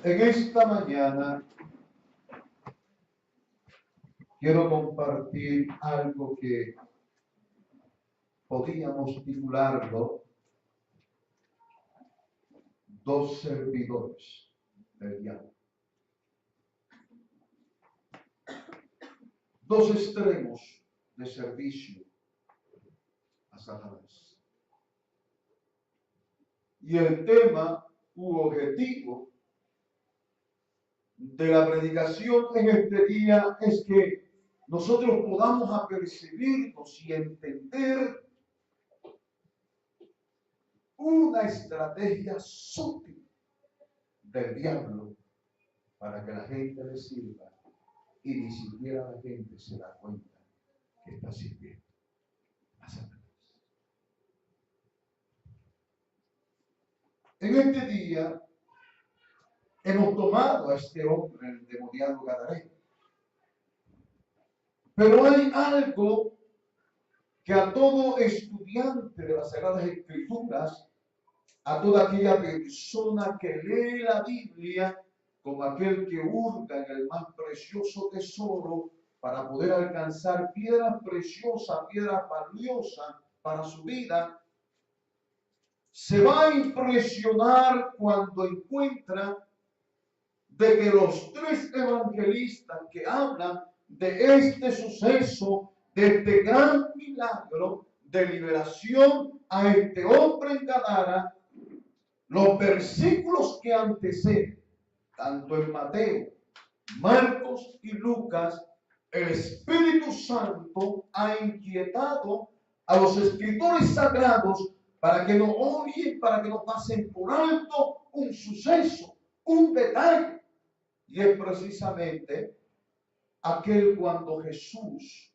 En esta mañana quiero compartir algo que podríamos titularlo Dos servidores del diablo. Dos extremos de servicio a Satanás. Y el tema u objetivo de la predicación en este día es que nosotros podamos apercibirnos y entender una estrategia sutil del diablo para que la gente le sirva y ni siquiera la gente se da cuenta que está sirviendo a Satanás. En este día hemos tomado a este hombre, el endemoniado Gadareno. Pero hay algo que a todo estudiante de las Sagradas Escrituras, a toda aquella persona que lee la Biblia como aquel que hurga en el más precioso tesoro para poder alcanzar piedras preciosas, piedras valiosas para su vida, se va a impresionar cuando encuentra de que los tres evangelistas que hablan de este suceso, de este gran milagro de liberación a este hombre en Gadara, los versículos que anteceden, tanto en Mateo, Marcos y Lucas, el Espíritu Santo ha inquietado a los escritores sagrados para que no oyen, para que no pasen por alto un suceso, un detalle. Y es precisamente aquel cuando Jesús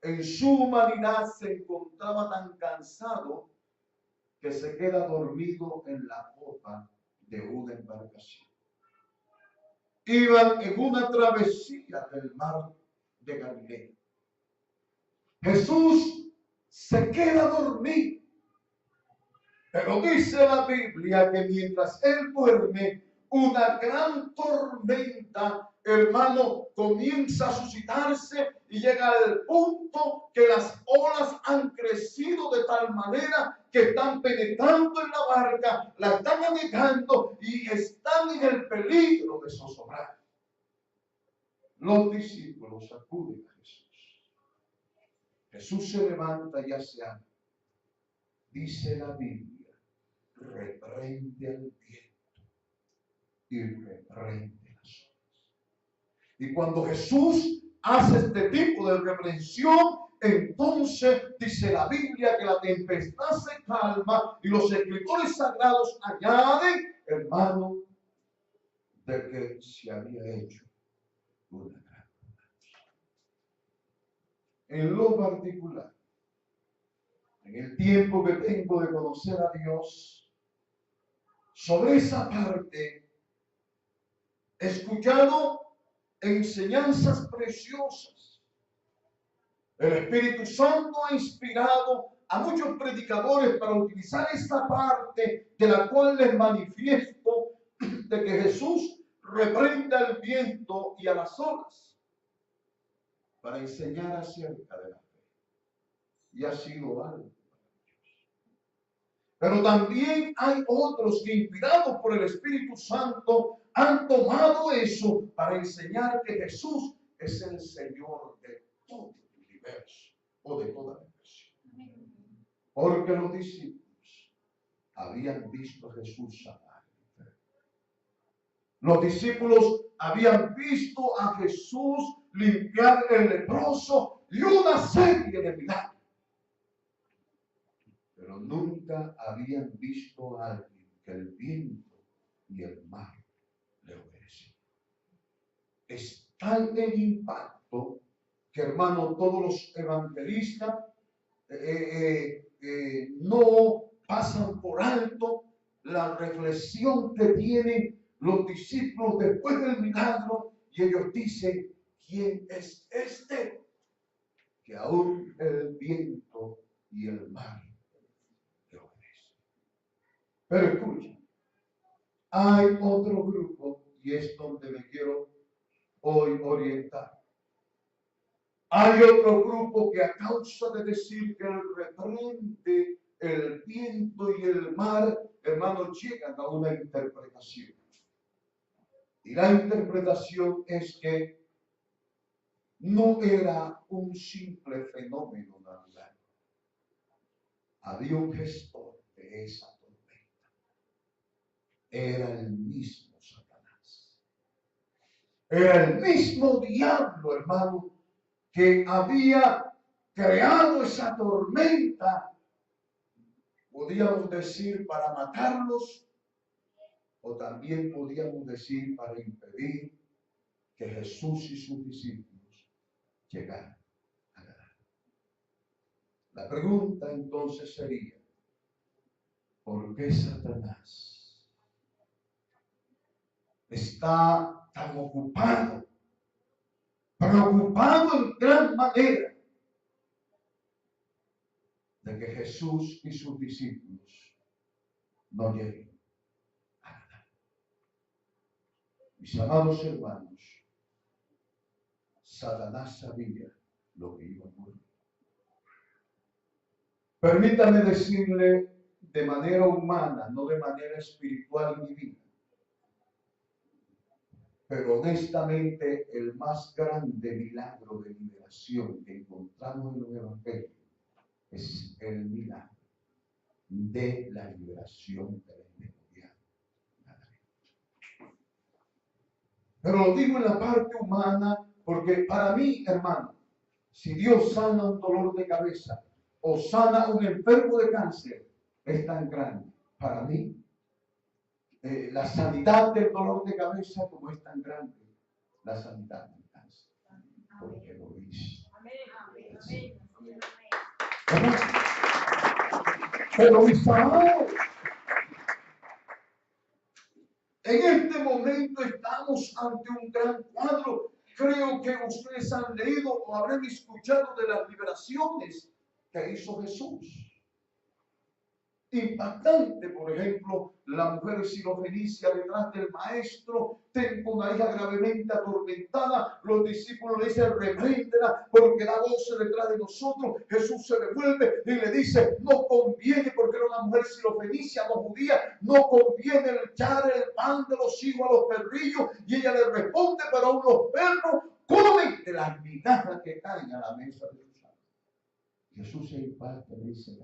en su humanidad se encontraba tan cansado que se queda dormido en la popa de una embarcación. Iban en una travesía del mar de Galilea. Jesús se queda dormido. Pero dice la Biblia que mientras él duerme, una gran tormenta, hermano, comienza a suscitarse y llega al punto que las olas han crecido de tal manera que están penetrando en la barca, la están anegando y están en el peligro de zozobrar. Los discípulos acuden a Jesús. Jesús se levanta y hace algo. Dice la Biblia, reprende al viento y reprende las olas. Y cuando Jesús hace este tipo de reprensión, entonces dice la Biblia que la tempestad se calma y los escritores sagrados añaden, hermano, de que se había hecho una gran bonanza. En lo particular, en el tiempo que tengo de conocer a Dios, sobre esa parte, he escuchado enseñanzas preciosas. El Espíritu Santo ha inspirado a muchos predicadores para utilizar esta parte de la cual les manifiesto de que Jesús reprenda al viento y a las olas para enseñar acerca de la fe. Y ha sido algo. Pero también hay otros que, inspirados por el Espíritu Santo, han tomado eso para enseñar que Jesús es el Señor de todo el universo o de toda la creación. Porque los discípulos habían visto a Jesús sanar. Los discípulos habían visto a Jesús limpiar el leproso y una serie de milagros. Pero nunca habían visto a alguien que el viento y el mar le obedecían. Es tal el impacto que, hermano, todos los evangelistas no pasan por alto la reflexión que tienen los discípulos después del milagro, y ellos dicen, ¿quién es este? Que aún el viento y el mar le obedecen. Pero escucha, hay otro grupo y es donde me quiero hoy orientar. Hay otro grupo que a causa de decir que el reprende, el viento y el mar, hermanos, llegan a una interpretación. Y la interpretación es que no era un simple fenómeno natural. Había un gestor de esa tormenta. Era el mismo Satanás. Era el mismo diablo, hermano, que había creado esa tormenta, podíamos decir, para matarlos, o también podíamos decir para impedir que Jesús y sus discípulos llegaran a ganar. La pregunta entonces sería, ¿por qué Satanás está tan ocupado, preocupado en gran manera de que Jesús y sus discípulos no lleguen a ganar? Mis amados hermanos, Satanás sabía lo que iba a ocurrir. Permítame decirle de manera humana, no de manera espiritual y divina, pero honestamente el más grande milagro de liberación que encontramos en el Evangelio es el milagro de la liberación del endemoniado. Pero lo digo en la parte humana porque para mí, hermano, si Dios sana un dolor de cabeza o sana un enfermo de cáncer, es tan grande para mí la sanidad del dolor de cabeza como es tan grande la sanidad del cáncer. Porque lo hizo. Pero Isabel, en este momento estamos ante un gran cuadro. Creo que ustedes han leído o habrán escuchado de las liberaciones que hizo Jesús. Impactante, por ejemplo, la mujer sirofenicia detrás del maestro, tengo una hija gravemente atormentada, los discípulos le dicen, repréndela porque la voz detrás de nosotros. Jesús se devuelve y le dice, no conviene, porque era una mujer sirofenicia, no judía, no conviene echar el pan de los hijos a los perrillos, y ella le responde, pero aún los perros comen de las migajas que caen a la mesa de sus amos. Jesús se impacta y dice,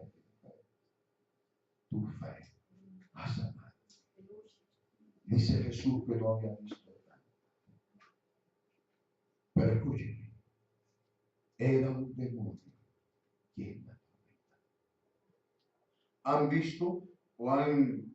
tu fe ha sanado. Dice Jesús que no había visto nada. Pero escúcheme, era un demonio quien la tormenta. ¿Han visto o han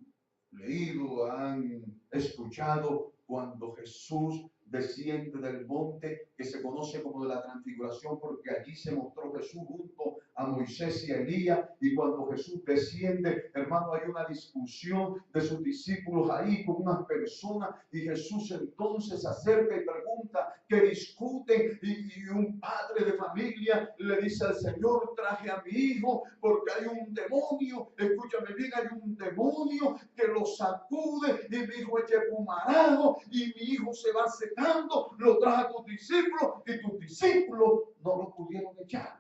leído, han escuchado cuando Jesús desciende del monte que se conoce como de la transfiguración, porque allí se mostró Jesús junto a Moisés y a Elías, y cuando Jesús desciende, hermano, hay una discusión de sus discípulos ahí con unas personas, y Jesús entonces se acerca y pregunta qué discuten, y un padre de familia le dice al Señor, traje a mi hijo porque hay un demonio, escúchame bien, hay un demonio que lo sacude, y mi hijo echa pumarajo, y mi hijo se va secando, lo traje a tus discípulos, y tus discípulos no lo pudieron echar.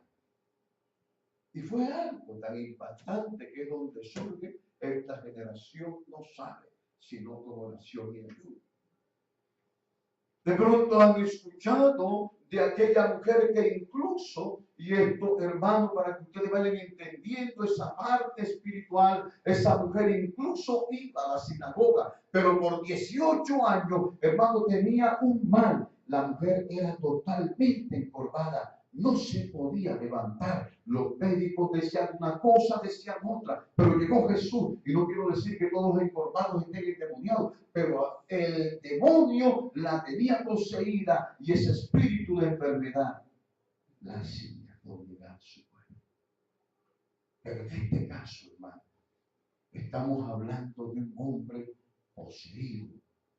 Y fue algo tan impactante que es donde surge esta generación no sabe, sino con oración y ayuda. De pronto han escuchado de aquella mujer que incluso, y esto, hermano, para que ustedes vayan entendiendo esa parte espiritual, esa mujer incluso iba a la sinagoga, pero por 18 años, hermano, tenía un mal. La mujer era totalmente encorvada, no se podía levantar. Los médicos decían una cosa, decían otra, pero llegó Jesús, y no quiero decir que todos los encorvados estén endemoniados, pero el demonio la tenía poseída, y ese espíritu de enfermedad la hacía dominar su cuerpo. Pero en este caso, hermano, estamos hablando de un hombre poseído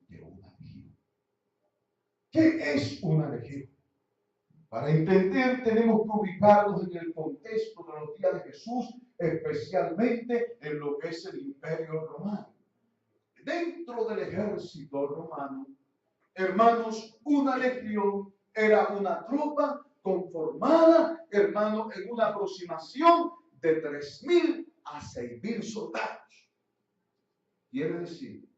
de una legión. ¿Qué es una legión? Para entender, tenemos que ubicarnos en el contexto de los días de Jesús, especialmente en lo que es el Imperio Romano. Dentro del ejército romano hermanos, una legión era una tropa conformada, hermano, en una aproximación de 3.000 a 6.000 soldados. Quiere decir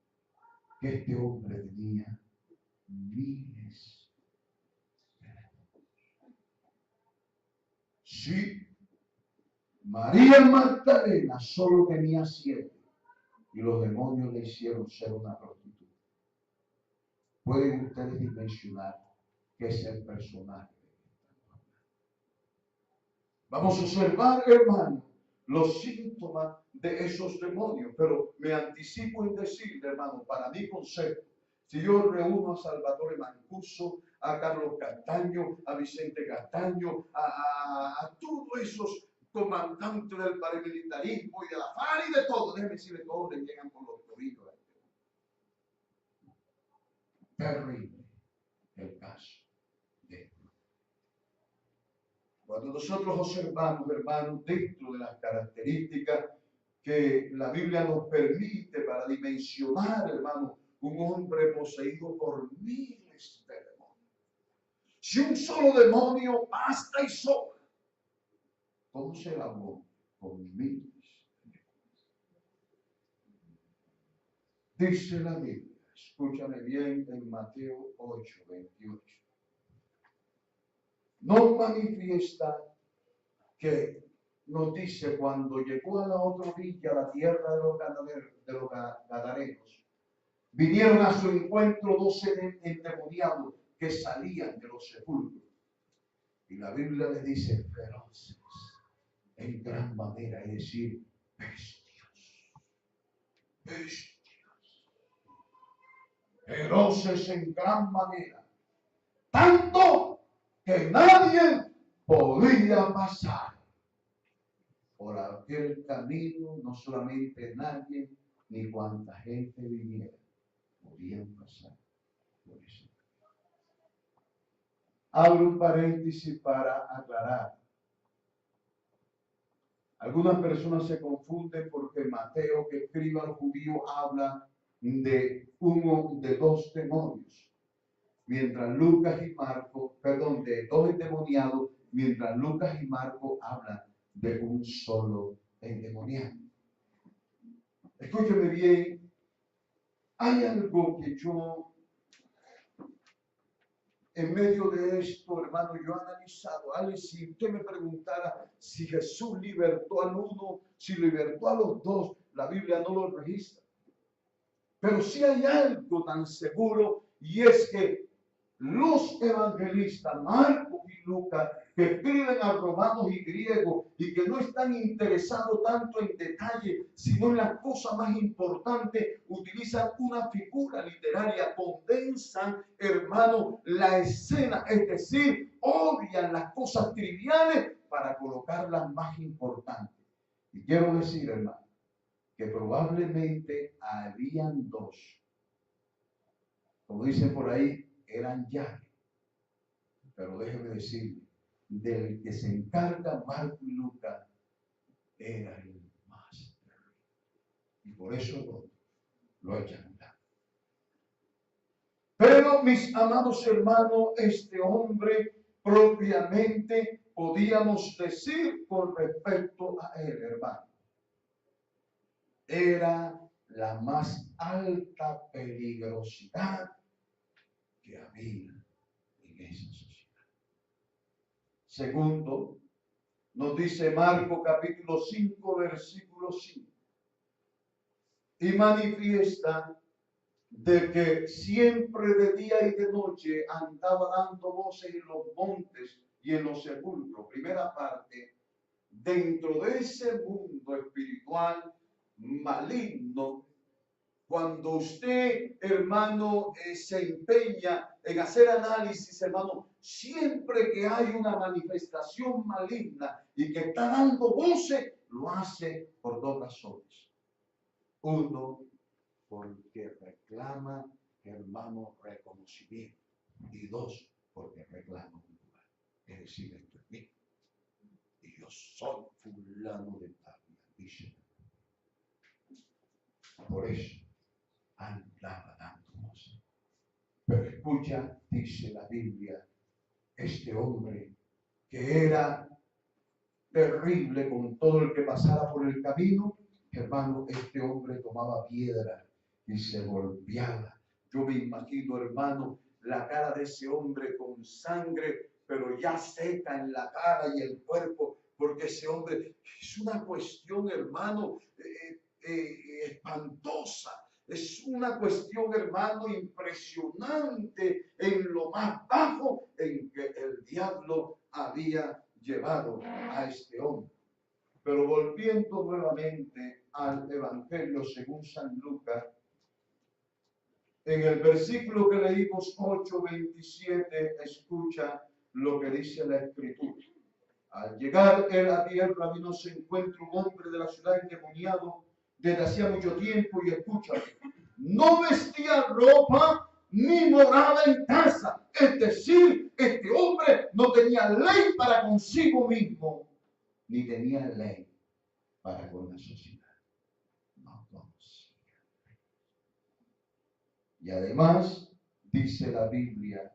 que este hombre tenía miles de demonios. Sí, María Magdalena solo tenía 7 y los demonios le hicieron ser una prostituta. Pueden ustedes dimensionar qué es el personaje. Vamos a observar, hermano, los síntomas de esos demonios, pero me anticipo en decirle, hermano, para mi concepto, si yo reúno a Salvatore Mancuso, a Carlos Castaño, a Vicente Castaño, a todos esos comandantes del paramilitarismo y de la FARC y de todo, déjenme decirle, todos le llegan por los tobillos. Terrible el caso. Cuando nosotros observamos, hermanos, dentro de las características que la Biblia nos permite para dimensionar, hermano, un hombre poseído por miles de demonios. Si un solo demonio basta y sobra, ¿cómo se lavó con miles? Dice la Biblia, escúchame bien, en Mateo 8:28. Nos manifiesta que nos dice cuando llegó a la otra orilla, a la tierra de los Gadarenos, vinieron a su encuentro 12 endemoniados que salían de los sepulcros. Y la Biblia le dice feroces, en gran manera, es decir, bestias, feroces en gran manera, tanto que nadie podía pasar por aquel camino, no solamente nadie, ni cuanta gente viniera, podían pasar por ese camino. Abro un paréntesis para aclarar. Algunas personas se confunden porque Mateo, que escribe a los judíos, habla de 2 demonios, mientras Lucas y Marcos, de 2 endemoniados, mientras Lucas y Marcos hablan de un solo endemoniado. Escúcheme bien, hay algo que yo, en medio de esto, hermano, yo he analizado. Si usted me preguntara si Jesús libertó al uno, si libertó a los 2, la Biblia no lo registra. Pero sí hay algo tan seguro, y es que los evangelistas, Marcos y Lucas, que escriben a romanos y griegos y que no están interesados tanto en detalle, sino en las cosas más importantes, utilizan una figura literaria, condensan, hermano, la escena, es decir, obvian las cosas triviales para colocar las más importantes. Y quiero decir, hermano, que probablemente habían 2, como dicen por ahí, eran llaves. Pero déjeme decirle, del que se encarga Marco y Lucas, era el más terrible. Y por eso lo echan. Pero, mis amados hermanos, este hombre propiamente podíamos decir con respecto a él, hermano, era la más alta peligrosidad que había en esa sociedad. Segundo, nos dice Marcos capítulo 5, versículo 5. Y manifiesta de que siempre de día y de noche andaba dando voces en los montes y en los sepulcros. Primera parte, dentro de ese mundo espiritual maligno, cuando usted, hermano, se empeña en hacer análisis, hermano, siempre que hay una manifestación maligna y que está dando voces, lo hace por 2 razones. 1, porque reclama, hermano, reconocimiento. Y 2, porque reclama un lugar. Es decir, esto es mío. Y yo soy fulano de tal, dice. Por eso andaba dando voces. Pero escucha, dice la Biblia, este hombre que era terrible con todo el que pasara por el camino, hermano, este hombre tomaba piedra y se golpeaba. Yo me imagino, hermano, la cara de ese hombre con sangre, pero ya seca en la cara y el cuerpo, porque ese hombre es una cuestión, hermano, espantosa. Es una cuestión, hermano, impresionante en lo más bajo en que el diablo había llevado a este hombre. Pero volviendo nuevamente al Evangelio según San Lucas, en el versículo que leímos 8:27, escucha lo que dice la Escritura. Al llegar él a tierra, vino se encuentra un hombre de la ciudad endemoniado desde hacía mucho tiempo, y escucha, no vestía ropa ni moraba en casa. Es decir, este hombre no tenía ley para consigo mismo, ni tenía ley para con la sociedad. No conocía. Y además, dice la Biblia,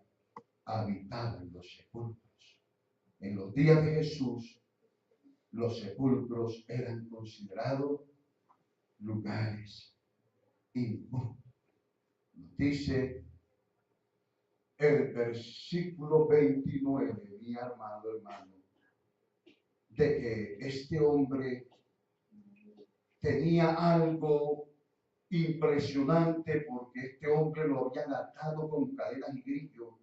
habitaba en los sepulcros. En los días de Jesús, los sepulcros eran considerados lugares inmundos. Nos dice el versículo 29, mi amado hermano, de que este hombre tenía algo impresionante, porque este hombre lo habían atado con cadenas y grillos,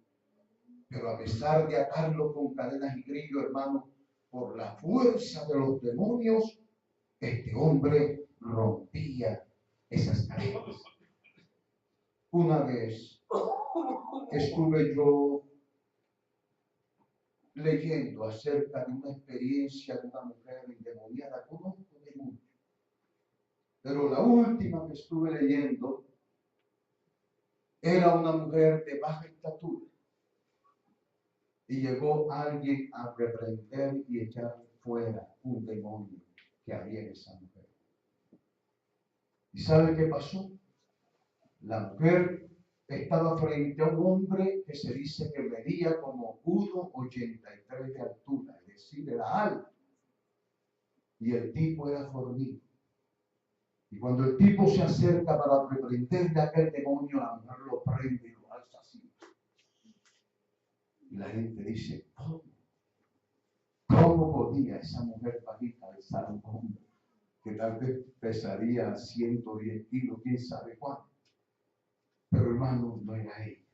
pero a pesar de atarlo con cadenas y grillos, hermano, por la fuerza de los demonios, este hombre rompía esas cadenas. Una vez estuve yo leyendo acerca de una experiencia de una mujer endemoniada. Conozco de mucho, pero la última que estuve leyendo era una mujer de baja estatura, y llegó alguien a reprender y echar fuera un demonio que había en esa mujer. ¿Y sabe qué pasó? La mujer estaba frente a un hombre que se dice que medía como 1,83 de altura, es decir, era alto. Y el tipo era fornido. Y cuando el tipo se acerca para reprenderle a aquel demonio, la mujer lo prende y lo alza así. Y la gente dice, ¿cómo podía esa mujer bajita alzar a un hombre que tal vez pesaría 110 kilos, quién sabe cuánto? Pero hermano, no era ella,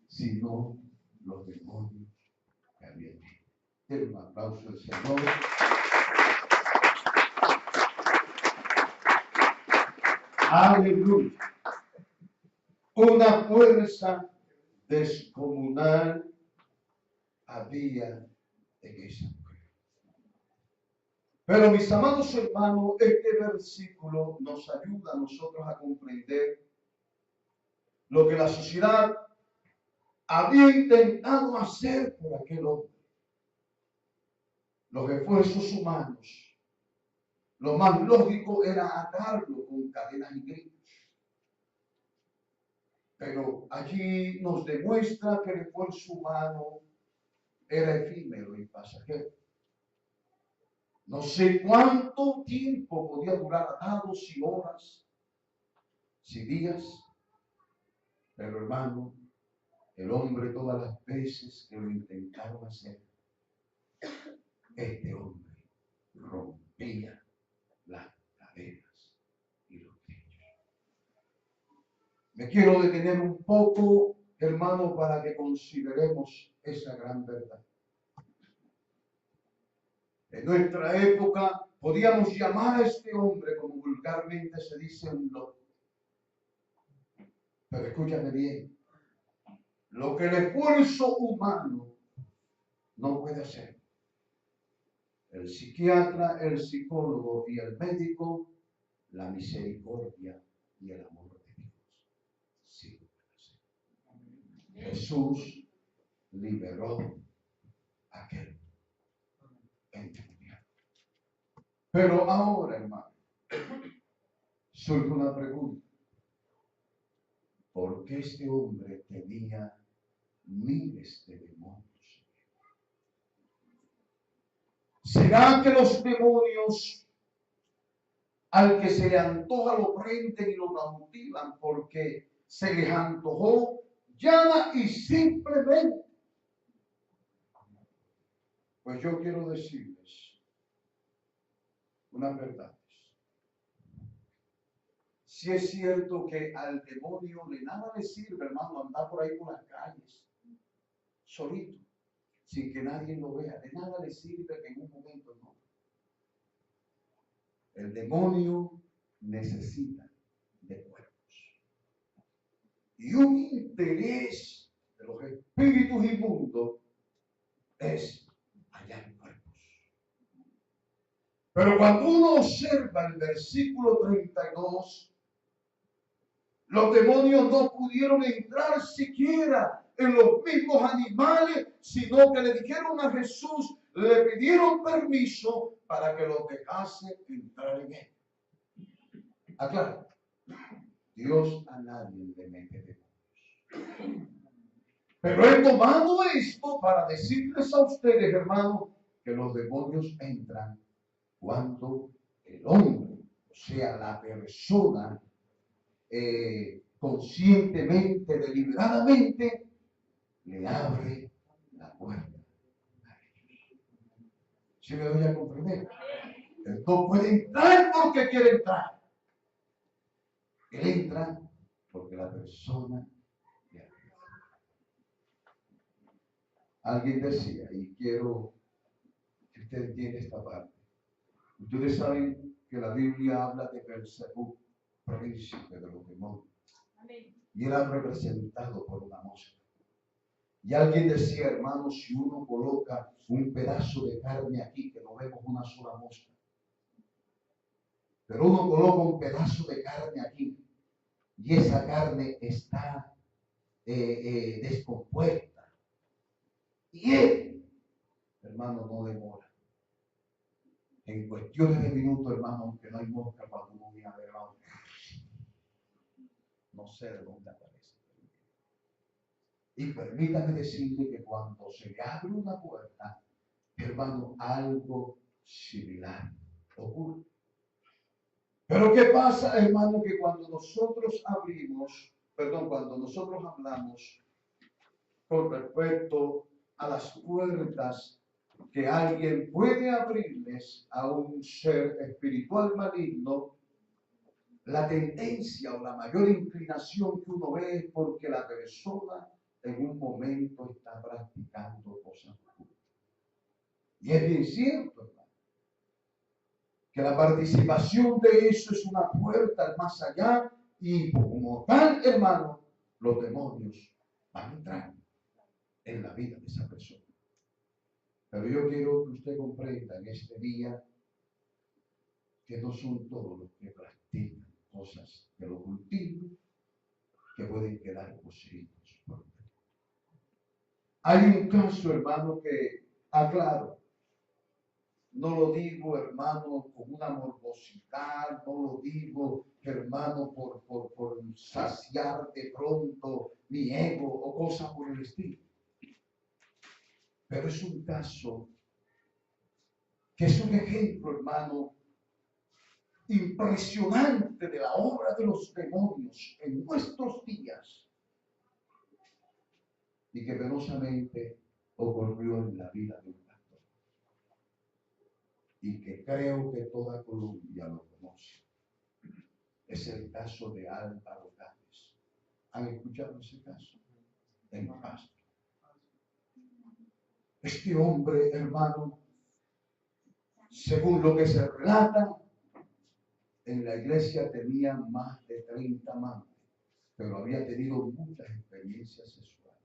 sino los demonios que habían hecho. Denle un aplauso al Señor. Aleluya. Una fuerza descomunal había en esa mujer. Pero mis amados hermanos, este versículo nos ayuda a nosotros a comprender lo que la sociedad había intentado hacer por aquel hombre. Los esfuerzos humanos, lo más lógico era atarlo con cadenas y grillos. Pero allí nos demuestra que el esfuerzo humano era efímero y pasajero. No sé cuánto tiempo podía durar atado, si horas, si días, pero hermano, el hombre todas las veces que lo intentaron hacer, este hombre rompía las cadenas y los grillos. Me quiero detener un poco, hermano, para que consideremos esa gran verdad. En nuestra época podíamos llamar a este hombre, como vulgarmente se dice, un loco. Pero escúchame bien, lo que el esfuerzo humano no puede hacer, el psiquiatra, el psicólogo y el médico, la misericordia y el amor de Dios sí lo puede hacer. Jesús liberó a aquel endemoniado. Pero ahora, hermano, surge una pregunta. porque este hombre tenía miles de demonios. ¿Será que los demonios al que se le antoja lo prenden y lo cautivan porque se les antojó llana y simplemente? Pues yo quiero decirles unas verdades. Si es cierto que al demonio de nada le sirve, hermano, andar por ahí por las calles, solito, sin que nadie lo vea. De nada le sirve que en un momento no. El demonio necesita de cuerpos. Y un interés de los espíritus inmundos es hallar cuerpos. Pero cuando uno observa el versículo 32, los demonios no pudieron entrar siquiera en los mismos animales, sino que le dijeron a Jesús, le pidieron permiso para que los dejase entrar en él. Aclaro, Dios a nadie le mete demonios. Pero he tomado esto para decirles a ustedes, hermanos, que los demonios entran cuando el hombre, o sea, la persona, conscientemente, deliberadamente, le abre la puerta a ellos. ¿Sí me doy a comprender? Él no puede entrar porque quiere entrar. Él entra porque la persona le abre. Alguien decía, y quiero que usted entienda esta parte. Ustedes saben que la Biblia habla de Belzebú, príncipe de los demonios. Y era representado por una mosca. Y alguien decía, hermano, si uno coloca un pedazo de carne aquí, que no vemos una sola mosca, pero uno coloca un pedazo de carne aquí, y esa carne está descompuesta. Y él, hermano, no demora. En cuestiones de minutos, hermano, aunque no hay mosca, cuando uno viene a ver la otra, no sé de dónde aparece. Y permítame decirle que cuando se le abre una puerta, hermano, algo similar ocurre. Pero ¿qué pasa, hermano? Que cuando nosotros cuando nosotros hablamos con respecto a las puertas que alguien puede abrirles a un ser espiritual maligno, la tendencia o la mayor inclinación que uno ve es porque la persona en un momento está practicando cosas oscuras. Y es bien cierto, hermano, que la participación de eso es una puerta al más allá y como tal, hermano, los demonios van a entrar en la vida de esa persona. Pero yo quiero que usted comprenda en este día que no son todos los que practican cosas del ocultismo que pueden quedar poseídos por Dios. Hay un caso, hermano, que aclaro. No lo digo, hermano, con una morbosidad, no lo digo, hermano, por saciar de pronto mi ego o cosas por el estilo. Pero es un caso que es un ejemplo, hermano, impresionante de la obra de los demonios en nuestros días y que penosamente ocurrió en la vida de un pastor y que creo que toda Colombia lo conoce. Es el caso de Álvaro Gámez. ¿Han escuchado ese caso? En Pasto. Este hombre, hermano, según lo que se relata, en la iglesia tenía más de 30 amantes, pero había tenido muchas experiencias sexuales.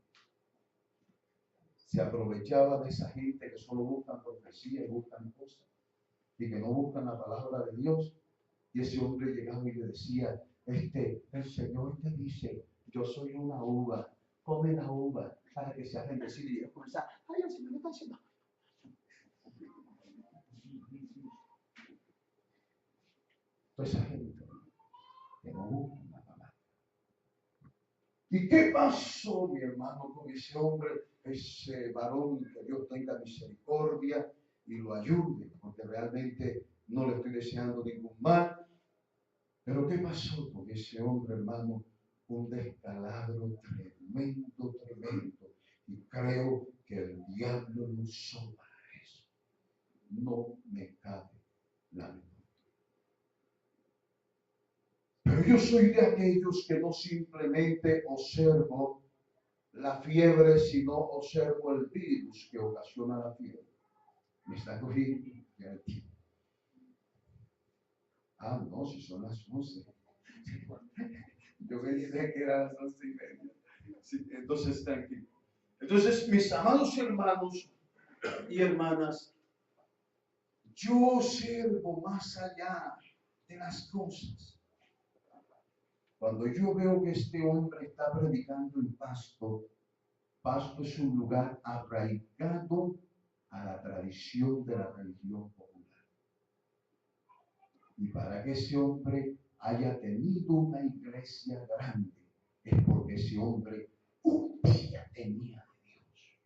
Se aprovechaba de esa gente que solo buscan profecía y buscan cosas y que no buscan la palabra de Dios. Y ese hombre llegaba y le decía, el Señor te dice, yo soy una uva, come la uva para que seas bendecido. Y yo comenzaba, ay, el Señor me está diciendo. Toda esa gente que no busca la palabra. ¿Y qué pasó, mi hermano, con ese hombre, ese varón? Que Dios tenga misericordia y lo ayude, porque realmente no le estoy deseando ningún mal. Pero ¿qué pasó con ese hombre, hermano? Un descalabro tremendo, tremendo. Y creo que el diablo lo usó para eso. No me cabe la menor. Pero yo soy de aquellos que no simplemente observo la fiebre, sino observo el virus que ocasiona la fiebre. Me está cogiendo ya el tiempo. Ah, no, si son las 11. Yo pensé que eran las 11:30. Sí, entonces, tranquilo. Entonces, mis amados hermanos y hermanas, yo observo más allá de las cosas. Cuando yo veo que este hombre está predicando en Pasto, Pasto es un lugar arraigado a la tradición de la religión popular. Y para que ese hombre haya tenido una iglesia grande, es porque ese hombre un día tenía de Dios.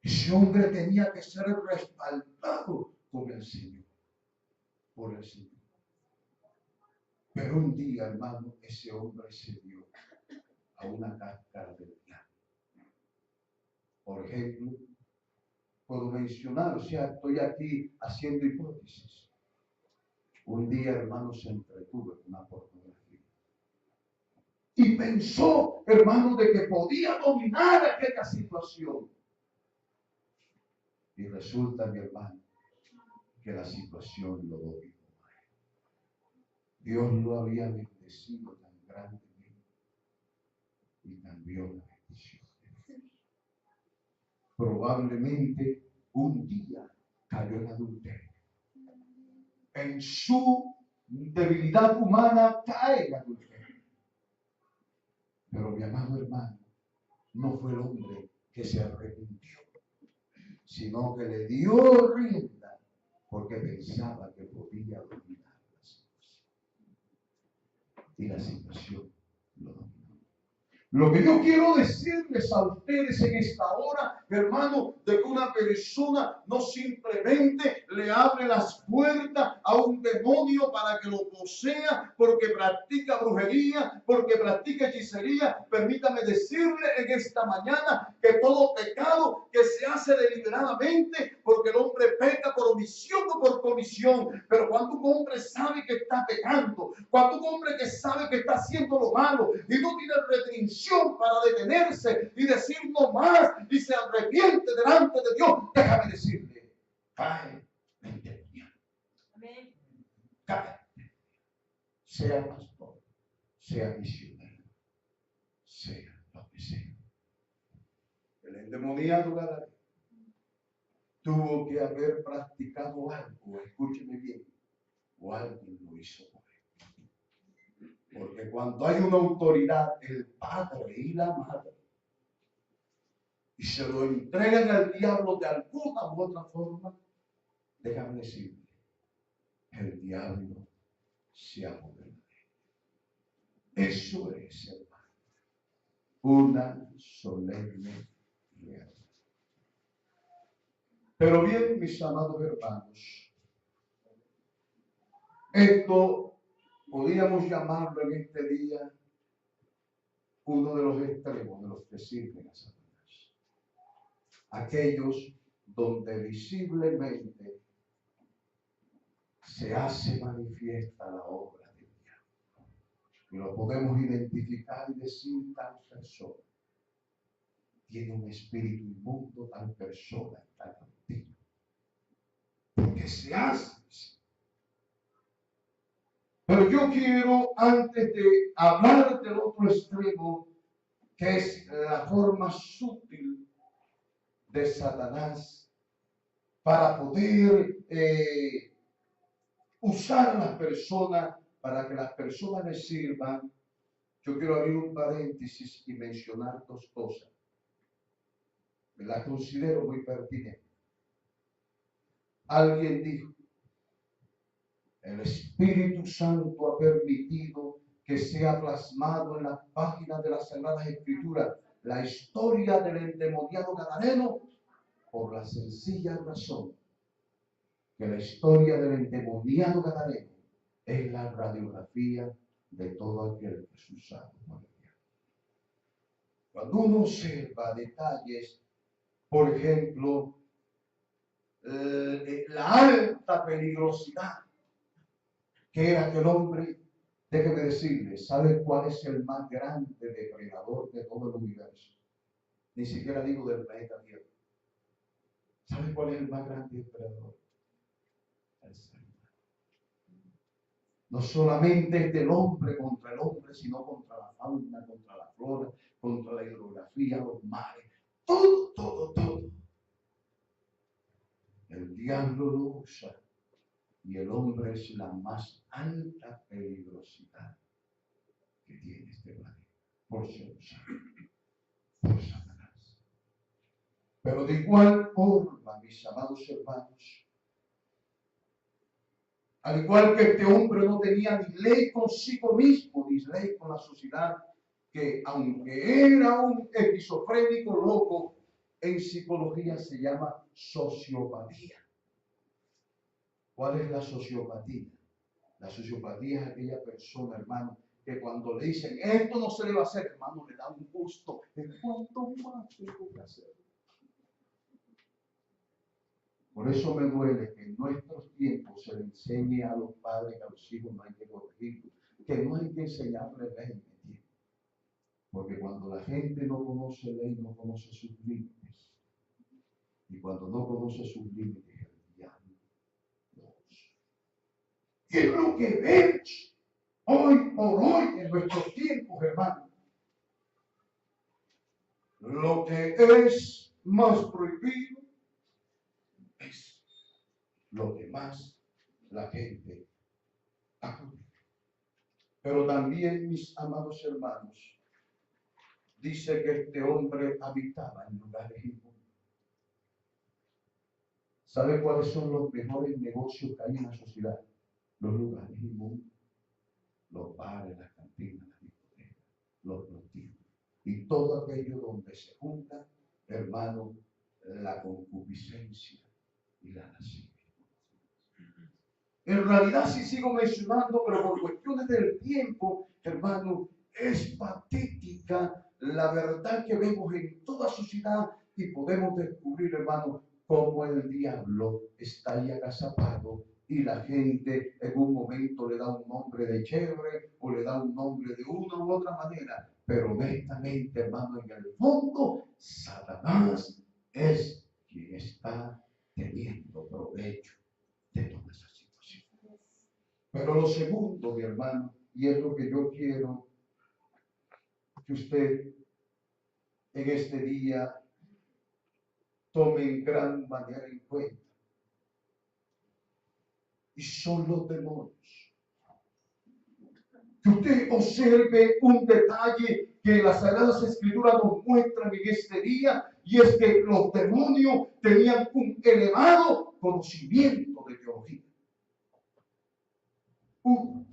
Ese hombre tenía que ser respaldado con el Señor, por el Señor. Pero un día, hermano, ese hombre se dio a una cáscara del diablo. Por ejemplo, puedo mencionar, o sea, estoy aquí haciendo hipótesis. Un día, hermano, se entretuvo en una pornografía. Y pensó, hermano, de que podía dominar aquella situación. Y resulta, mi hermano, que la situación lo dominó. Dios lo había bendecido tan grandemente y cambió la bendición de Dios. Probablemente un día cayó en adulterio. En su debilidad humana cae en adulterio. Pero mi amado hermano, no fue el hombre que se arrepintió, sino que le dio rienda porque pensaba que podía dominar la situación. Y la situación lo dominó. Lo que yo quiero decirles a ustedes en esta hora, hermano, de que una persona no simplemente le abre las puertas a un demonio para que lo posea porque practica brujería, porque practica hechicería. Permítame decirle en esta mañana que todo pecado que se hace deliberadamente, porque el hombre peca por omisión o por comisión, pero cuando un hombre sabe que está pecando, cuando un hombre que sabe que está haciendo lo malo y no tiene restricción para detenerse y decir no más y se arrepiente delante de Dios, déjame decirle, cae en demonio. Cae. Sea pastor, sea misionero, sea lo que sea. El endemoniado Gadareno tuvo que haber practicado algo, escúcheme bien, o alguien lo hizo por él. Porque cuando hay una autoridad, el padre y la madre, y se lo entregan al diablo de alguna u otra forma, déjame decirle, el diablo se apodera de él. Eso es, hermano, una solemne realidad. Pero bien, mis amados hermanos, esto podríamos llamarlo en este día uno de los extremos de los que sirven a Satanás. Aquellos donde visiblemente se hace manifiesta la obra del diablo. Y lo podemos identificar y decir: tal persona tiene un espíritu inmundo, tal persona está contigo. Porque se hace. Pero yo quiero, antes de hablar del otro extremo, que es la forma sutil de Satanás para poder usar a las personas para que las personas les sirvan, yo quiero abrir un paréntesis y mencionar dos cosas. Me las considero muy pertinentes. Alguien dijo: el Espíritu Santo ha permitido que que sea plasmado en las páginas de las Sagradas Escrituras la historia del endemoniado gadareno, por la sencilla razón que la historia del endemoniado gadareno es la radiografía de todo aquel que es usado por el diablo. Cuando uno observa detalles, por ejemplo, la alta peligrosidad que era aquel hombre, déjeme decirle, ¿sabe cuál es el más grande depredador de todo el universo? Ni siquiera digo del planeta Tierra. ¿Sabe cuál es el más grande depredador? El ser humano. No solamente es del hombre contra el hombre, sino contra la fauna, contra la flora, contra la hidrografía, los mares, todo, todo, todo. El diablo lo usa y el hombre es la más alta peligrosidad que tiene este planeta, por ser usado por Satanás. Pero de igual forma, mis amados hermanos, al igual que este hombre no tenía ni ley consigo mismo, ni ley con la sociedad, que aunque era un esquizofrénico loco, en psicología se llama sociopatía. ¿Cuál es la sociopatía? La sociopatía es aquella persona, hermano, que cuando le dicen, esto no se le va a hacer, hermano, le da un gusto. ¿En cuánto más tengo que hacer? Por eso me duele que en nuestros tiempos se le enseñe a los padres que a los hijos no hay que corregirlos, que no hay que enseñarle ley. Porque cuando la gente no conoce ley, no conoce sus límites. Y cuando no conoce sus límites, el diablo los usa. Y es lo que vemos hoy por hoy en nuestros tiempos, hermano. Lo que es más prohibido es lo que más la gente acude. Pero también, mis amados hermanos, dice que este hombre habitaba en lugares inmundos. ¿Sabe cuáles son los mejores negocios que hay en la sociedad? Los lugares inmundos, los bares, las cantinas, las discotecas, los prostíbulos y todo aquello donde se junta, hermano, la concupiscencia y la lascivia. En realidad sí sigo mencionando, pero por cuestiones del tiempo, hermano, es patética la verdad que vemos en toda sociedad y podemos descubrir, hermano, cómo el diablo está ahí agazapado y la gente en un momento le da un nombre de chévere o le da un nombre de una u otra manera, pero honestamente, hermano, en el fondo, Satanás es quien está teniendo provecho de toda esa situación. Pero lo segundo, mi hermano, y es lo que yo quiero que usted en este día tome en gran manera en cuenta, y son los demonios. Que usted observe un detalle que las Sagradas Escrituras nos muestran en este día, y es que los demonios tenían un elevado conocimiento de teología. Uno,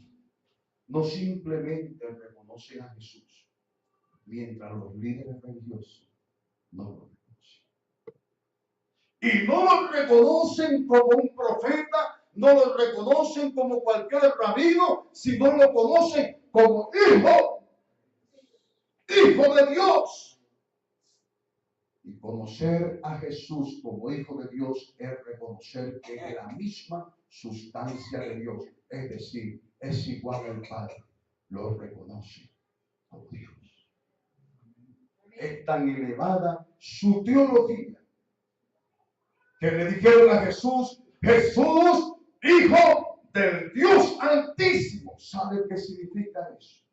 no simplemente reconocen a Jesús, mientras los líderes religiosos no lo reconocen. Y no lo reconocen como un profeta, no lo reconocen como cualquier rabino, sino lo conocen como hijo de Dios. Y conocer a Jesús como hijo de Dios es reconocer que es la misma sustancia de Dios, es decir, es igual al Padre, lo reconoce como Dios. Es tan elevada su teología que le dijeron a Jesús, Jesús, hijo del Dios Altísimo. ¿Sabe qué significa eso?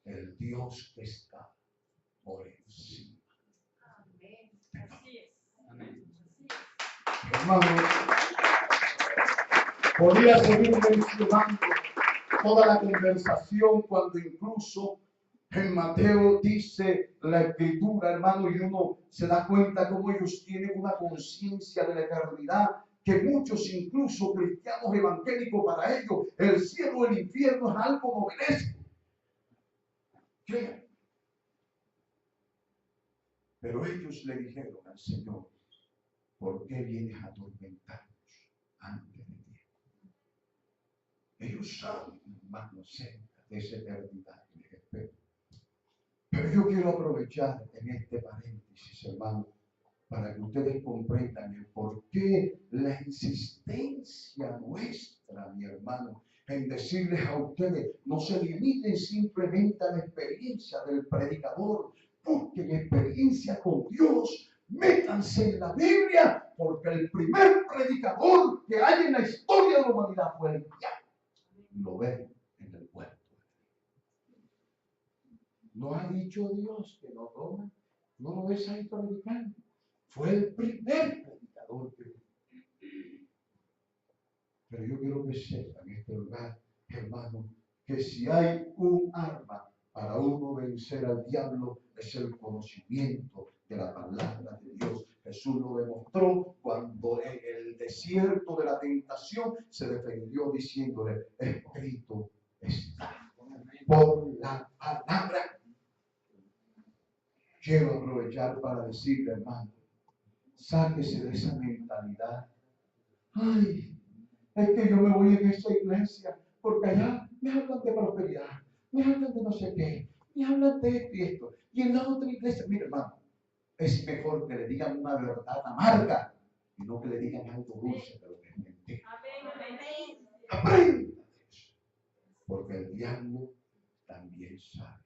El Dios que está por encima. Amén. Así es. Amén. Hermanos, podría seguir mencionando toda la conversación cuando incluso en Mateo dice la Escritura, hermano, y uno se da cuenta cómo ellos tienen una conciencia de la eternidad, que muchos, incluso cristianos evangélicos, para ellos el cielo o el infierno es algo novelesco. Crean. Pero ellos le dijeron al Señor, ¿por qué vienes a atormentarnos antes de tiempo? Ellos saben, hermanos, cerca de esa eternidad que les espera. Pero yo quiero aprovechar en este paréntesis, hermano, para que ustedes comprendan el por qué la insistencia nuestra, mi hermano, en decirles a ustedes, no se limiten simplemente a la experiencia del predicador, busquen experiencia con Dios, métanse en la Biblia, porque el primer predicador que hay en la historia de la humanidad fue el diablo. Lo ven en el huerto. ¿No ha dicho Dios que no toma? ¿No lo ves ahí predicando? Fue el primer predicador que... Pero yo quiero que sepan en este lugar, hermano, que si hay un arma para uno vencer al diablo, es el conocimiento de la palabra de Dios. Jesús lo demostró cuando en el desierto de la tentación se defendió diciéndole, escrito está. Por la palabra. Quiero aprovechar para decirle, hermano, sáquese de esa mentalidad. Ay, es que yo me voy en esa iglesia porque allá me hablan de prosperidad, me hablan de no sé qué, me hablan de esto y esto. Y en la otra iglesia, mire, hermano, es mejor que le digan una verdad amarga y no que le digan algo dulce, pero que es mentira. Aprenda de eso, porque el diablo también sabe.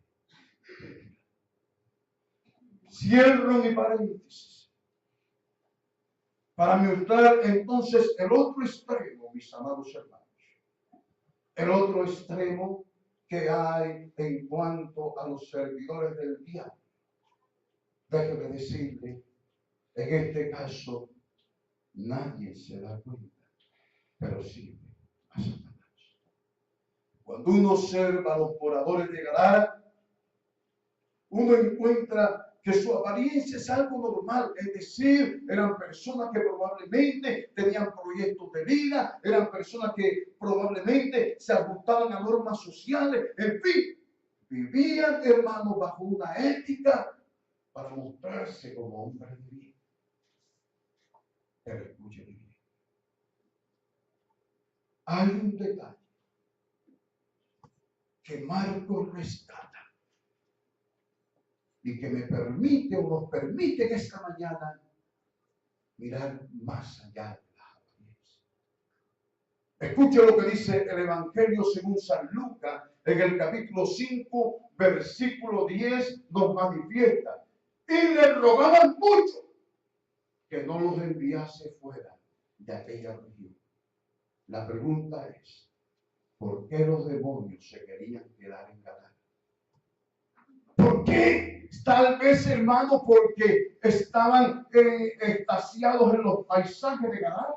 Cierro mi paréntesis para mostrar entonces el otro extremo, mis amados hermanos. El otro extremo que hay en cuanto a los servidores del diablo. Déjeme decirle, en este caso, nadie se da cuenta, pero sirve a Satanás. Cuando uno observa a los moradores de Gadara, uno encuentra que su apariencia es algo normal, es decir, eran personas que probablemente tenían proyectos de vida, eran personas que probablemente se ajustaban a normas sociales, en fin, vivían, hermanos, bajo una ética para mostrarse como hombres de bien. Pero escuchen bien, hay un detalle que Marcos rescata y que me permite o nos permite en esta mañana mirar más allá de las apariencias. Escuche lo que dice el Evangelio según San Lucas en el capítulo 5, versículo 10, nos manifiesta. Y le rogaban mucho que no los enviase fuera de aquella región. La pregunta es, ¿por qué los demonios se querían quedar en Gadara? ¿Por qué? Tal vez, hermano, porque estaban extasiados en los paisajes de Gadara.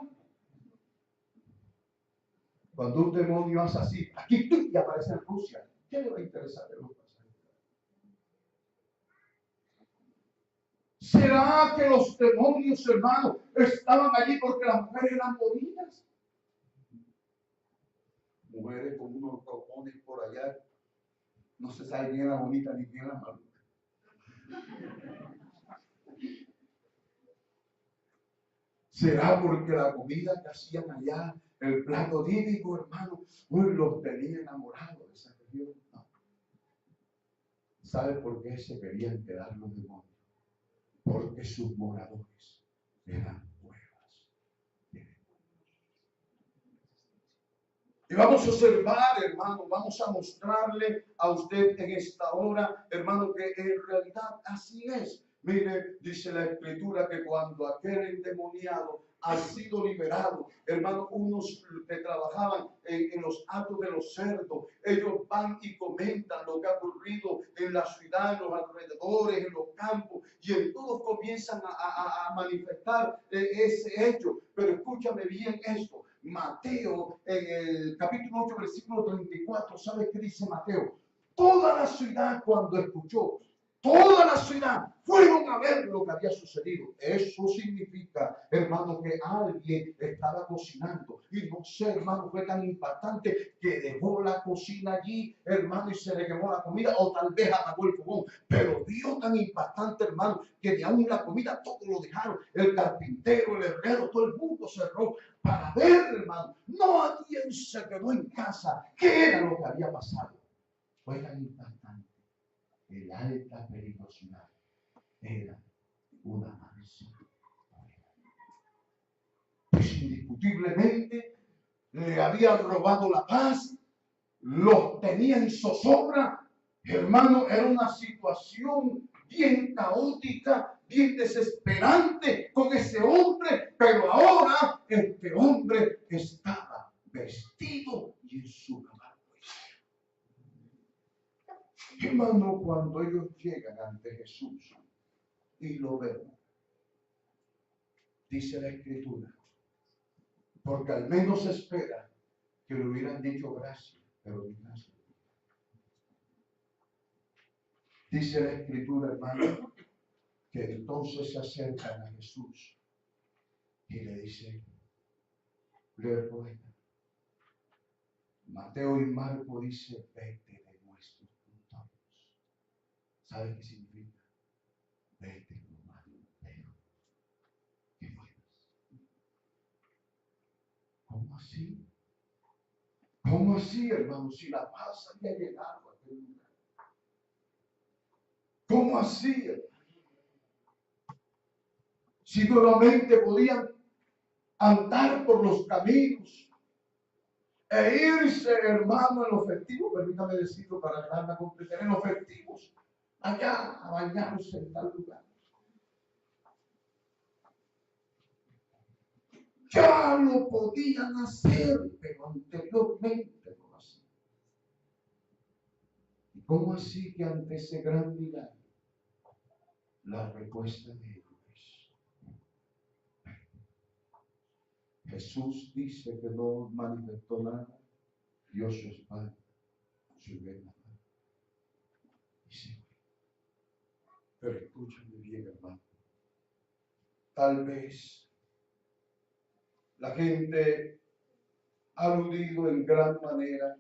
Cuando un demonio hace así, aquí y aparece en Rusia, ¿qué le va a interesar de los paisajes? ¿Será que los demonios, hermano, estaban allí porque las mujeres eran bonitas? Mujeres como unos proponen por allá, no se sabe ni la bonita ni bien la maluca. ¿Será porque la comida que hacían allá, el plato típico, hermano, los tenía enamorados de esa región? No. ¿Sabe por qué se querían quedar los demonios? Porque sus moradores eran pruebas de demonios. Y vamos a observar, hermano, vamos a mostrarle a usted en esta hora, hermano, que en realidad así es. Mire, dice la Escritura que cuando aquel endemoniado ha sido liberado, hermano, unos que trabajaban en los atos de los cerdos, ellos van y comentan lo que ha ocurrido en la ciudad, en los alrededores, en los campos, y en todos comienzan a manifestar ese hecho. Pero escúchame bien esto, Mateo, en el capítulo 8, versículo 34, ¿sabe qué dice Mateo? Toda la ciudad cuando escuchó, Toda la ciudad fueron a ver lo que había sucedido. Eso significa, hermano, que alguien estaba cocinando. Y no sé, hermano, fue tan impactante que dejó la cocina allí, hermano, y se le quemó la comida, o tal vez apagó el fogón. Pero vio tan impactante, hermano, que de aún la comida todo lo dejaron. El carpintero, el herrero, todo el mundo cerró para ver, hermano. No alguien se quedó en casa. ¿Qué era lo que había pasado? Fue tan impactante. El alta peligrosidad era una mansión. Pues indiscutiblemente le habían robado la paz, los tenían en zozobra. Hermano, era una situación bien caótica, bien desesperante con ese hombre, pero ahora este hombre estaba vestido y en su lugar. Hermano, cuando ellos llegan ante Jesús y lo ven, dice la Escritura, porque al menos espera que le hubieran dicho gracias, pero ni gracias. Dice la Escritura, hermano, que entonces se acercan a Jesús y le dicen, lee el poeta. Mateo y Marco dice, vete de nuestros puntos. ¿Sabe qué significa? Vete con más pero que buenas. ¿Cómo así? ¿Cómo así, hermano? Si la paz había llegado a aquel lugar. ¿Cómo así, hermano? Si nuevamente podían andar por los caminos e irse, hermano, en los festivos, permítame decirlo para darme a comprender, en los festivos, allá a bañarse en tal lugar. Ya lo podían hacer, pero anteriormente no lo hacían. ¿Y cómo así que ante ese gran milagro, la respuesta de ellos es, Jesús dice que no manifestó nada, dio su espalda, su vena. Y se fue. Pero escúchame bien, hermano. Tal vez la gente ha aludido en gran manera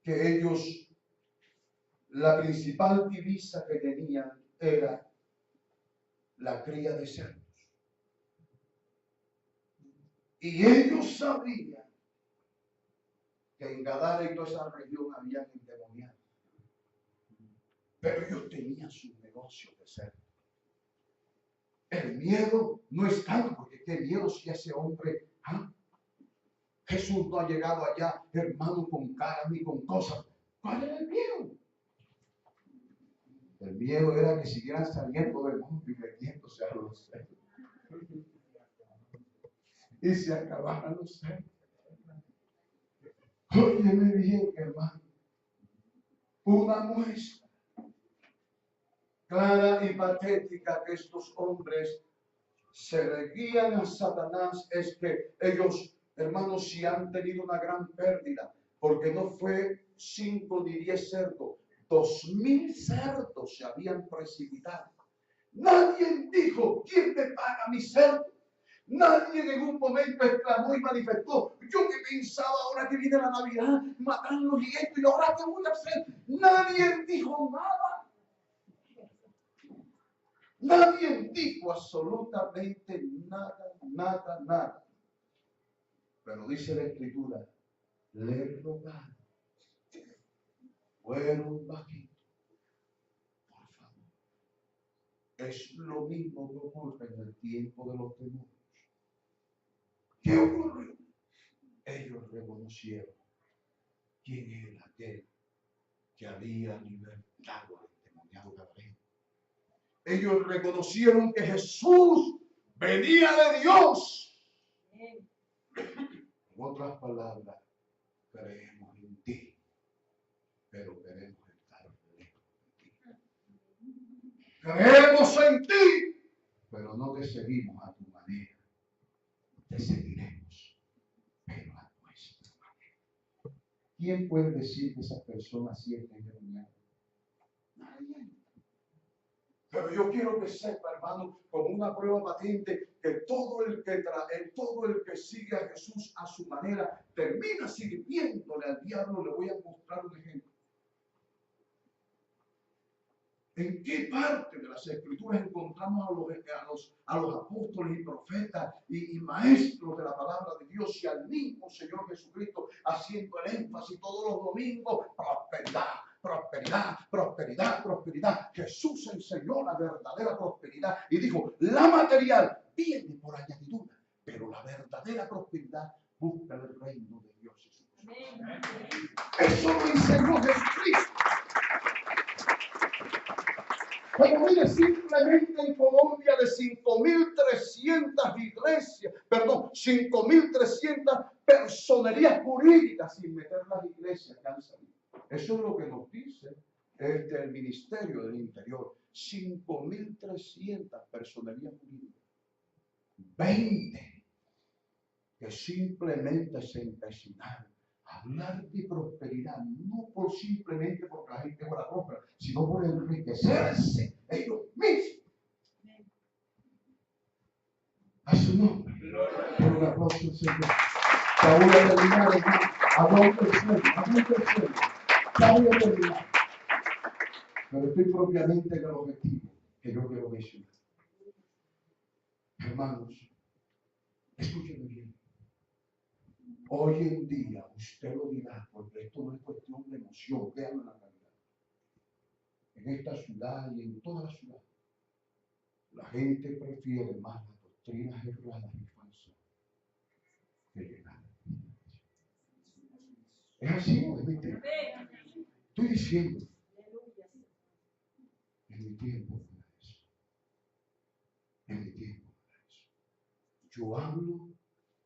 que ellos, la principal divisa que tenían era la cría de cerdos. Y ellos sabían que en Gadara y toda esa región habían endemoniados. Pero ellos tenían sus negocios de cerdos. El miedo no es tanto, porque qué miedo si ese hombre, Jesús no ha llegado allá, hermano, con caras ni con cosas. ¿Cuál era el miedo? El miedo era que siguieran saliendo del mundo y metiéndose a los cerdos. Y se acabaran los cerdos. Óyeme bien, hermano. Una muestra clara y patética que estos hombres se reguían a Satanás es que ellos, hermanos, sí han tenido una gran pérdida, porque no fue 5 ni 10 cerdos, 2,000 cerdos se habían precipitado. Nadie dijo, ¿quién me paga mi cerdo? Nadie en un momento exclamó y manifestó, yo que pensaba ahora que viene la Navidad, matarlos y esto, y ahora qué voy a hacer. Nadie dijo nada. Nadie dijo absolutamente nada. Pero dice la Escritura, le rogaron, fueron bajitos. Por favor. Es lo mismo que ocurre en el tiempo de los demonios. ¿Qué ocurrió? Ellos reconocieron quién era aquel que había libertado al endemoniado Gabriel. Ellos reconocieron que Jesús venía de Dios. En otras palabras, creemos en ti, pero queremos estar lejos de ti. Creemos en ti, pero no te seguimos a tu manera. Te seguiremos, pero a nuestra manera. ¿Quién puede decir que esas personas sí están endemoniadas? Nadie. Pero yo quiero que sepa, hermano, como una prueba patente, que todo el que sigue a Jesús a su manera, termina sirviéndole al diablo. Le voy a mostrar un ejemplo. ¿En qué parte de las Escrituras encontramos a los apóstoles y profetas y maestros de la palabra de Dios y al mismo Señor Jesucristo haciendo el énfasis todos los domingos? Prosperidad, prosperidad, prosperidad, prosperidad. Jesús enseñó la verdadera prosperidad y dijo, la material viene por añadidura, pero la verdadera prosperidad busca el reino de Dios Jesucristo. Eso lo enseñó Jesucristo. Pero mire, simplemente en Colombia de 5.300 iglesias, 5.300 personerías jurídicas, sin meter las iglesias que han salido. Eso es lo que nos dice el Ministerio del Interior. 5.300 personerías jurídicas. 20 que simplemente se empecinaron. Hablar de prosperidad, no simplemente porque la gente fuera próspera, sino por enriquecerse ellos mismos. A su nombre. Por un aplauso al Señor. Ya voy a terminar, hermano. Aguante el sueño. Ya voy a terminar. Pero estoy propiamente en el objetivo que yo quiero mencionar. Hermanos, escúchenme bien. Hoy en día, usted lo dirá, porque esto no es cuestión de emoción, véanlo en la realidad. En esta ciudad y en toda la ciudad, la gente prefiere más las doctrinas erradas y falsas que llegar. Es así, ¿o es mentira? Estoy diciendo, en mi tiempo no era eso. En mi tiempo no era eso. Yo hablo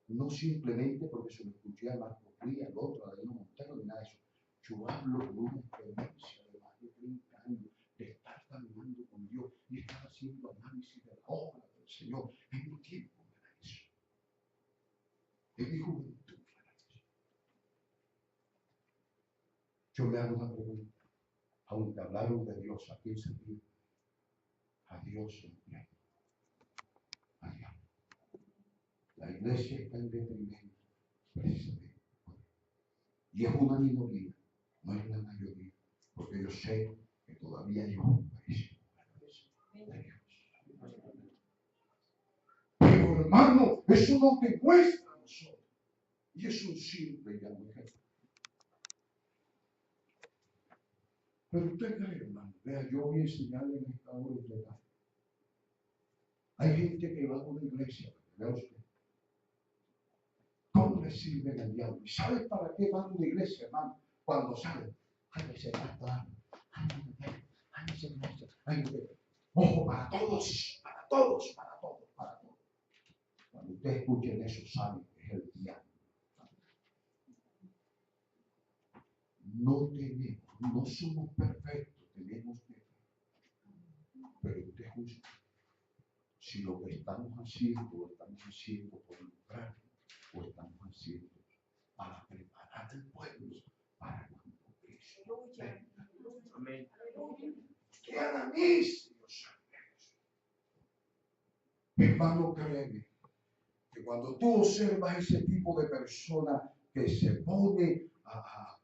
no simplemente porque se lo escuché a Marco Díaz, al otro, a Daniel Montero, ni nada de eso. Yo hablo con una experiencia de más de 30 años de estar caminando con Dios y estar haciendo análisis de la obra del Señor. En mi tiempo no era eso. En mi juventud no era eso. Yo me hago una pregunta. Aunque hablaron de Dios, ¿a quién se pide? A Dios siempre. A Dios. La iglesia está en detrimento, precisamente. Y es una minoría, no es la mayoría, porque yo sé que todavía hay hombres de Dios. Pero hermano, eso no te muestra a nosotros. Y es un simple llamo ejemplo. Pero usted cree, hermano, vea, yo voy a enseñarle en esta hora de detalle. Hay gente que va a una iglesia, vea usted. ¿Cómo le sirven al diablo? ¿Y sabe para qué van a una iglesia, hermano? Cuando salen, ay, ese pastor, ay, ese iglesia, ay, ojo, para todos, para todos, para todos, para todos. Cuando usted escuche eso, sabe que es el diablo. No tenemos, no somos perfectos, tenemos que. Pero usted es justo. Si lo que estamos haciendo, lo estamos haciendo por lograr, o estamos haciendo para preparar al pueblo para cuando Cristo venga. Amén. Que a la mis, Dios santo. Hermano, créeme que cuando tú observas ese tipo de persona que se pone a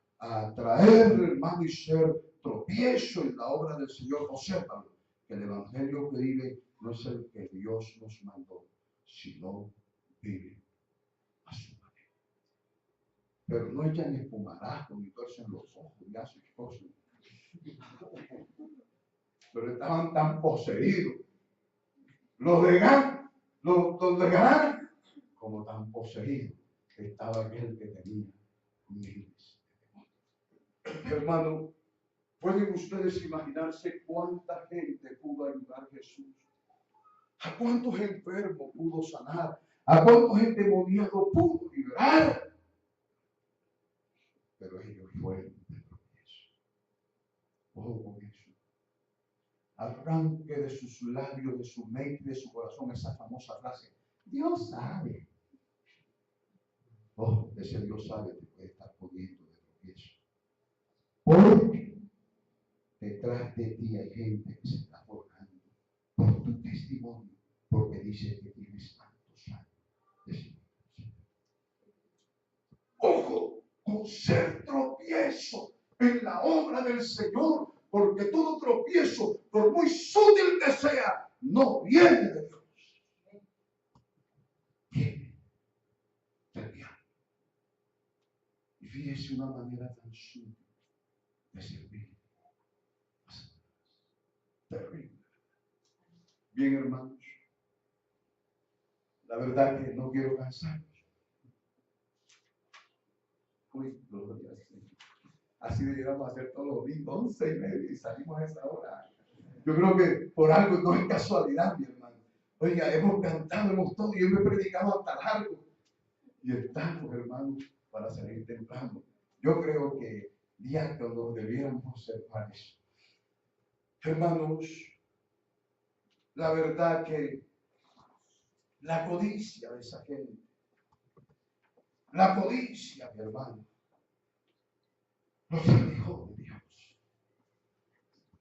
traer, hermano, y ser tropiezo en la obra del Señor, obsérvalo, que el evangelio que vive no es el que Dios nos mandó, sino vive a su manera. Pero no echan espumarajos ni torcen los ojos y hacen cosas. Pero estaban tan poseídos. Los de Gán, como tan poseídos estaba aquel que tenía miles de demonios. Hermano, ¿pueden ustedes imaginarse cuánta gente pudo ayudar a Jesús? ¿A cuántos enfermos pudo sanar? ¿A cuántos endemoniados pudo liberar? Pero ellos fueron de tropiezo. Ojo con eso. Arranque de sus labios, de su mente, de su corazón esa famosa frase: Dios sabe. Ojo, ese Dios sabe te puede estar poniendo de tropiezo. Porque detrás de ti hay gente que se está forjando dice que tienes tantos años. Ojo, con ser tropiezo en la obra del Señor, porque todo tropiezo, por muy sutil que sea, no viene de Dios. Viene del diablo. Y fíjese una manera tan sutil de servir. Terrible. Bien, hermanos, la verdad que no quiero cansarlos. Uy, gloria al Señor. Así deberíamos hacer todos los domingos, 11:30, y salimos a esa hora. Yo creo que por algo no es casualidad, mi hermano. Oiga, hemos cantado, hemos todo, y yo me he predicado hasta largo. Y estamos, hermanos, para salir temprano. Yo creo que diáconos debiéramos observar eso. Hermanos, la verdad que la codicia de esa gente, la codicia, mi hermano, los alejó de Dios.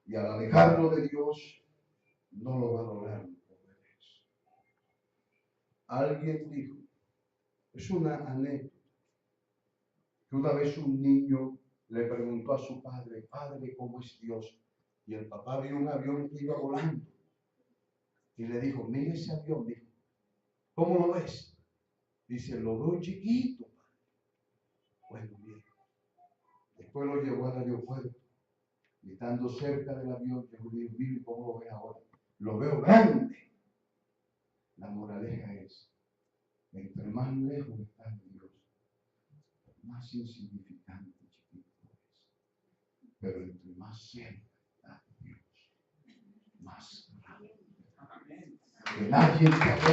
Y al alejarlo de Dios, no lo va a lograr por eso. Alguien dijo, es una anécdota, que una vez un niño le preguntó a su padre, padre, ¿cómo es Dios? Y el papá vio un avión que iba volando. Y le dijo, mira ese avión, dijo, ¿cómo lo ves? Dice, lo veo chiquito, padre. Bueno, mire. Después lo llevó al aeropuerto. Y estando cerca del avión, yo le digo, mire cómo lo ves ahora. Lo veo grande. La moraleja es, entre más lejos está Dios, más insignificante y chiquito es. Pero entre más cerca está Dios, más grande. Que nadie sabe.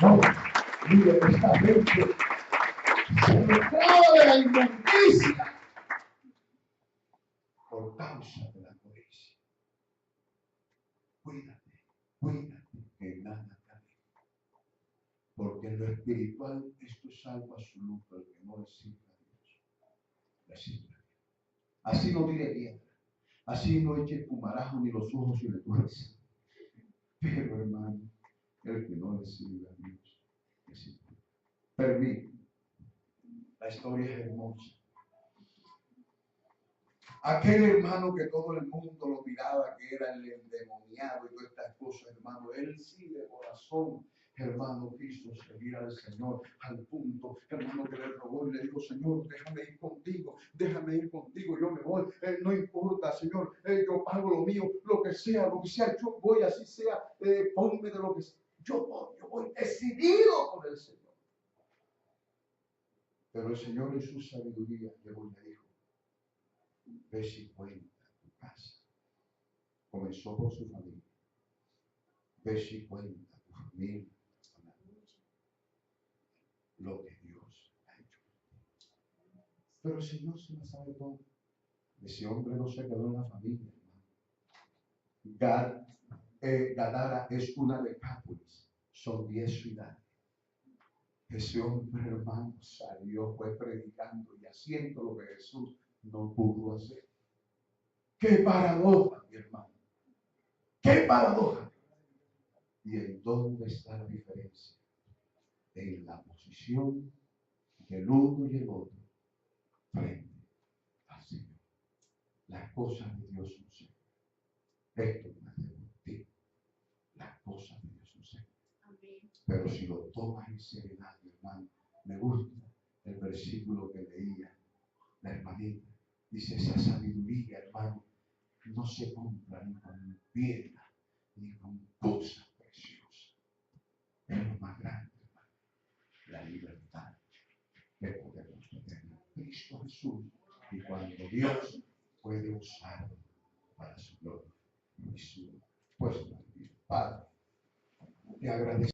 No, mire, esta gente se declara de la inmundicia por causa de la codicia. Cuídate, que nada cabe. Porque en lo espiritual esto es algo absoluto, el que no le sirve a Dios. Le sirve a Dios. Así no tire piedra, así no eche fumarajo ni los ojos y le tuerce. Pero hermano, el que no le sirve a Dios, le sirve. Permítame, la historia es hermosa. Aquel hermano que todo el mundo lo miraba, que era el endemoniado y todas estas cosas, hermano, él sí de corazón, hermano, quiso servir al Señor al punto, hermano, que le rogó y le dijo, Señor, déjame ir contigo, yo me voy, no importa, Señor, yo pago lo mío, lo que sea, yo voy, así sea, ponme de lo que sea, yo voy decidido con el Señor. Pero el Señor en su sabiduría llegó y le dijo, ve si cuenta tu casa. Comenzó por su familia. Ve si cuenta tu familia. Lo que Dios ha hecho. Pero el Señor se la sabe todo. Ese hombre no se quedó en la familia, hermano. Gadara es una decápolis. Son 10 ciudades. Ese hombre, hermano, salió, fue predicando y haciendo lo que Jesús no pudo hacer. ¡Qué paradoja, mi hermano! ¡Qué paradoja! ¿Y en dónde está la diferencia? En la posición del uno y el otro frente al Señor. Las cosas de Dios no se ven. Esto no es deportivo. Las cosas de Dios no se ven. Pero si lo tomas en seriedad, mi hermano, me gusta el versículo que leía la hermanita. Dice, esa sabiduría, hermano, no se compra ni con piedra, ni con cosas preciosas. Es lo más grande, hermano. La libertad que podemos tener en Cristo Jesús. Y cuando Dios puede usarlo para su gloria y su puesto. Padre, te agradezco.